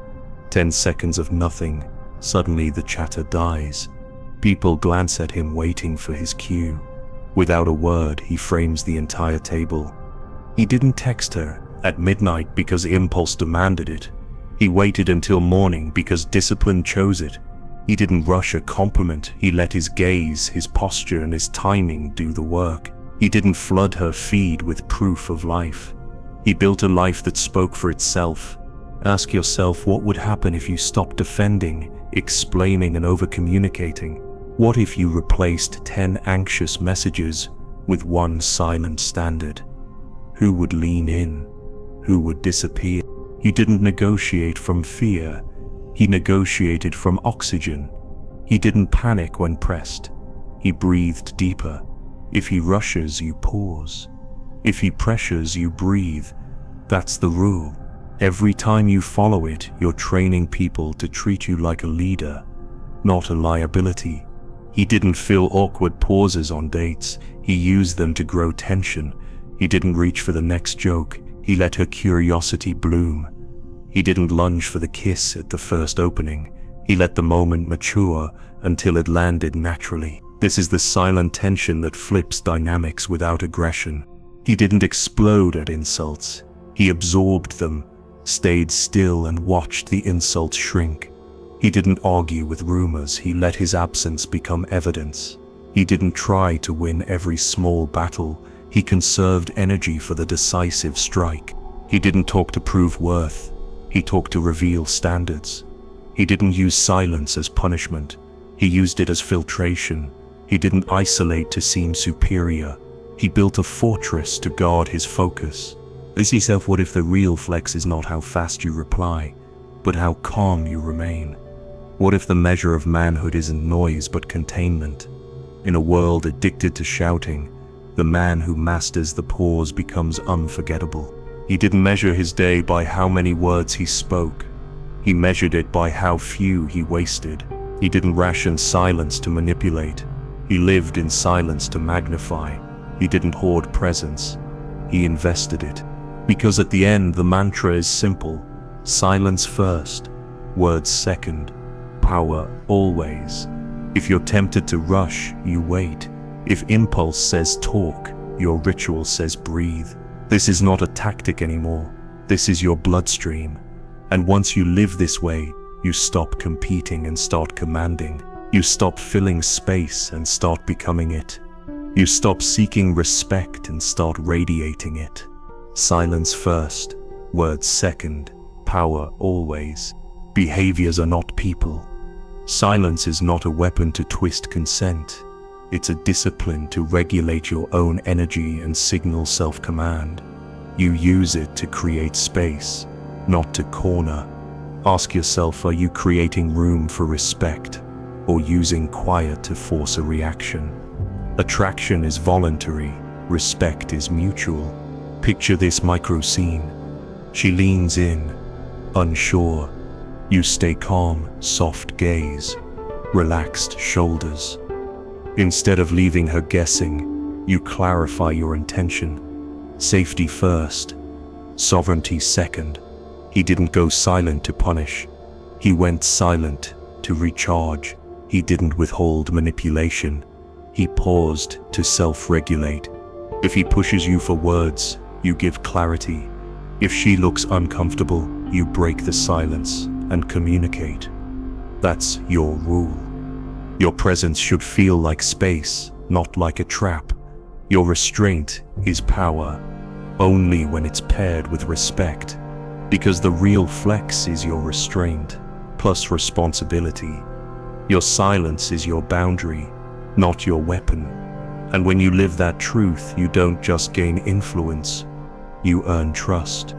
10 seconds of nothing. Suddenly the chatter dies. People glance at him waiting for his cue. Without a word, he frames the entire table. He didn't text her at midnight because impulse demanded it. He waited until morning because discipline chose it. He didn't rush a compliment, he let his gaze, his posture, and his timing do the work. He didn't flood her feed with proof of life. He built a life that spoke for itself. Ask yourself, what would happen if you stopped defending, explaining, and over-communicating? What if you replaced 10 anxious messages with one silent standard? Who would lean in? Who would disappear? He didn't negotiate from fear. He negotiated from oxygen. He didn't panic when pressed. He breathed deeper. If he rushes, you pause. If he pressures, you breathe. That's the rule. Every time you follow it, you're training people to treat you like a leader, not a liability. He didn't fill awkward pauses on dates. He used them to grow tension. He didn't reach for the next joke. He let her curiosity bloom. He didn't lunge for the kiss at the first opening. He let the moment mature until it landed naturally. This is the silent tension that flips dynamics without aggression. He didn't explode at insults. He absorbed them, stayed still, and watched the insults shrink. He didn't argue with rumors. He let his absence become evidence. He didn't try to win every small battle. He conserved energy for the decisive strike. He didn't talk to prove worth. He talked to reveal standards. He didn't use silence as punishment. He used it as filtration. He didn't isolate to seem superior. He built a fortress to guard his focus. Ask yourself, what if the real flex is not how fast you reply, but how calm you remain? What if the measure of manhood isn't noise but containment? In a world addicted to shouting, the man who masters the pause becomes unforgettable. He didn't measure his day by how many words he spoke. He measured it by how few he wasted. He didn't ration silence to manipulate. He lived in silence to magnify. He didn't hoard presence. He invested it. Because at the end, the mantra is simple. Silence first, words second, power always. If you're tempted to rush, you wait. If impulse says talk, your ritual says breathe. This is not a tactic anymore. This is your bloodstream. And once you live this way, you stop competing and start commanding. You stop filling space and start becoming it. You stop seeking respect and start radiating it. Silence first, words second, power always. Behaviors are not people. Silence is not a weapon to twist consent. It's a discipline to regulate your own energy and signal self-command. You use it to create space, not to corner. Ask yourself, are you creating room for respect or using quiet to force a reaction? Attraction is voluntary, respect is mutual. Picture this micro scene. She leans in, unsure. You stay calm, soft gaze, relaxed shoulders. Instead of leaving her guessing, you clarify your intention. Safety first, sovereignty second. He didn't go silent to punish. He went silent to recharge. He didn't withhold manipulation. He paused to self-regulate. If he pushes you for words, you give clarity. If she looks uncomfortable, you break the silence and communicate. That's your rule. Your presence should feel like space, not like a trap. Your restraint is power, only when it's paired with respect. Because the real flex is your restraint, plus responsibility. Your silence is your boundary, not your weapon. And when you live that truth, you don't just gain influence, you earn trust.